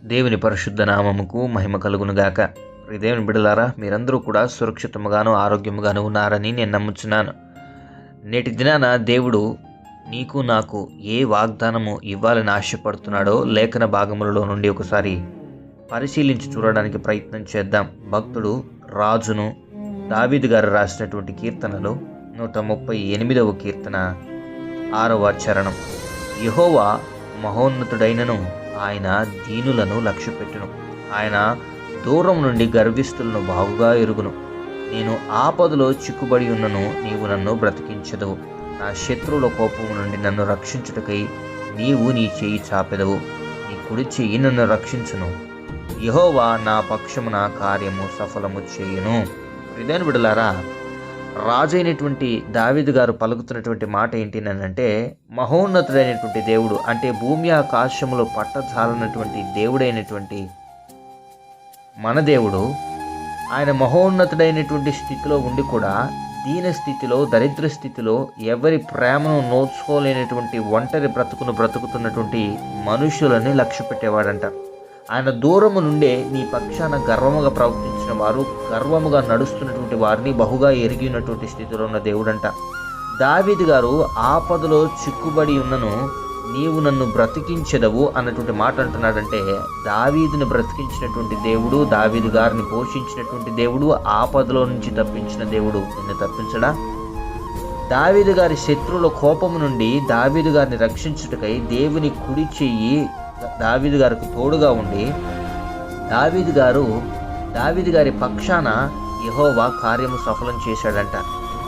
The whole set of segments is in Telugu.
దేవుని పరిశుద్ధ నామముకు మహిమ కలుగునుగాక. దేవుని బిడ్డలారా, మీరందరూ కూడా సురక్షితముగాను ఆరోగ్యముగాను ఉన్నారని నేను నమ్ముచున్నాను. నేటి దినాన దేవుడు నీకు నాకు ఏ వాగ్దానము ఇవ్వాలని ఆశపడుతున్నాడో లేఖన భాగములలో నుండి ఒకసారి పరిశీలించి చూడడానికి ప్రయత్నం చేద్దాం. భక్తుడు రాజును దావీదు గారు రాసినటువంటి కీర్తనలు 138వ కీర్తన 6వ చరణం. యెహోవా మహోన్నతుడైనను ఆయన దీనులను లక్ష్యపెట్టును. ఆయన దూరం నుండి గర్విష్ఠులను బాగుగా ఎరుగును. నేను ఆపదలో చిక్కుబడి ఉన్నను, నీవు నన్ను బ్రతికించదవు. నా శత్రువుల కోపము నుండి నన్ను రక్షించుటకై నీవు నీ చేయి చాపెదవు. నీ కుడి చెయ్యి నన్ను రక్షించును. యెహోవా నా పక్షమున కార్యము సఫలము చేయును. హృదయ బిడ్డలారా, రాజైనటువంటి దావీదు గారు పలుకుతున్నటువంటి మాట ఏంటి అంటే, మహోన్నతుడైనటువంటి దేవుడు అంటే భూమి ఆకాశములో పట్టజాలనటువంటి దేవుడైనటువంటి మన దేవుడు, ఆయన మహోన్నతుడైనటువంటి స్థితిలో ఉండి కూడా దీన స్థితిలో, దరిద్ర స్థితిలో, ఎవరి ప్రేమను నోచుకోలేనటువంటి ఒంటరి బ్రతుకును బ్రతుకుతున్నటువంటి మనుషులని లక్ష్య పెట్టేవాడంట. ఆయన దూరము నుండే నీ పక్షాన గర్వముగా ప్రవర్తించిన వారు, గర్వముగా నడుస్తున్నటువంటి వారిని బహుగా ఎరిగినటువంటి స్థితిలో ఉన్న దేవుడంట. దావీదు గారు ఆపదలో చిక్కుబడి ఉన్నను, నీవు నన్ను బ్రతికించెదవు అన్నటువంటి మాట అంటున్నాడంటే, దావీదుని బ్రతికించినటువంటి దేవుడు, దావీదు గారిని పోషించినటువంటి దేవుడు, ఆపదలో నుంచి తప్పించిన దేవుడు నిన్ను తప్పించడా? దావీదు గారి శత్రువుల కోపము నుండి దావీదు గారిని రక్షించుటకై దేవుని కుడి చెయ్యి దావీదు గారికి తోడుగా ఉండి దావీదు గారి పక్షాన యెహోవా కార్యము సఫలం చేశాడంట.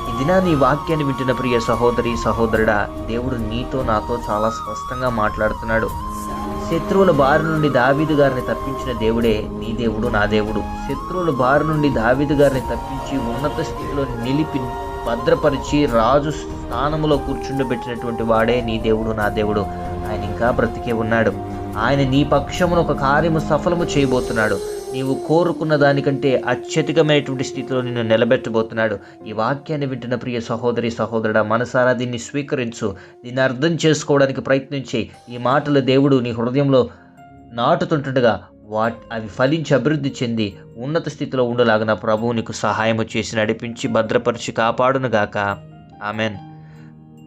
ఈ దినాన్ని వాక్యాన్ని వింటున్న ప్రియ సహోదరి సహోదరుడా, దేవుడు నీతో నాతో చాలా స్పష్టంగా మాట్లాడుతున్నాడు. శత్రువుల బారి నుండి దావీదు గారిని తప్పించిన దేవుడే నీ దేవుడు, నా దేవుడు. శత్రువుల బారి నుండి దావీదు గారిని తప్పించి ఉన్నత స్థితిలో నిలిపి భద్రపరిచి రాజు స్థానములో కూర్చుండబెట్టినటువంటి వాడే నీ దేవుడు, నా దేవుడు. ఆయన ఇంకా బ్రతికే ఉన్నాడు. ఆయన నీ పక్షమును ఒక కార్యము సఫలము చేయబోతున్నాడు. నీవు కోరుకున్న దానికంటే అత్యధికమైనటువంటి స్థితిలో నిన్ను నిలబెట్టబోతున్నాడు. ఈ వాక్యాన్ని వింటున్న ప్రియ సహోదరి సహోదరుడా, మనసారా దీన్ని స్వీకరించు, దీన్ని అర్థం చేసుకోవడానికి ప్రయత్నించి ఈ మాటలు దేవుడు నీ హృదయంలో నాటుతుంటుండగా అవి ఫలించి అభివృద్ధి చెంది ఉన్నత స్థితిలో ఉండలాగిన ప్రభువు నీకు సహాయము చేసి నడిపించి భద్రపరిచి కాపాడునుగాక. ఆమెన్.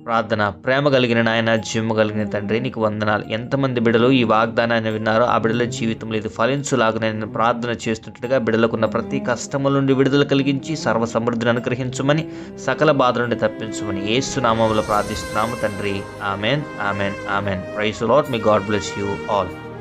ప్రార్థన. ప్రేమ కలిగిన నాయన, జీవము కలిగిన తండ్రి, నీకు వందనాలు. ఎంతమంది బిడ్డలు ఈ వాగ్దానాన్ని విన్నారో ఆ బిడ్డల జీవితంలో ఇది ఫలించులాగా నేను ప్రార్థన చేస్తుండగా బిడ్డలకున్న ప్రతి కష్టముల నుండి విడుదల కలిగించి సర్వ సమృద్ధిని అనుగ్రహించమని, సకల బాధల నుండి తప్పించమని యేసు నామములో ప్రార్థిస్తున్నాము తండ్రి. Amen, amen, amen. Praise the Lord. May God bless you all.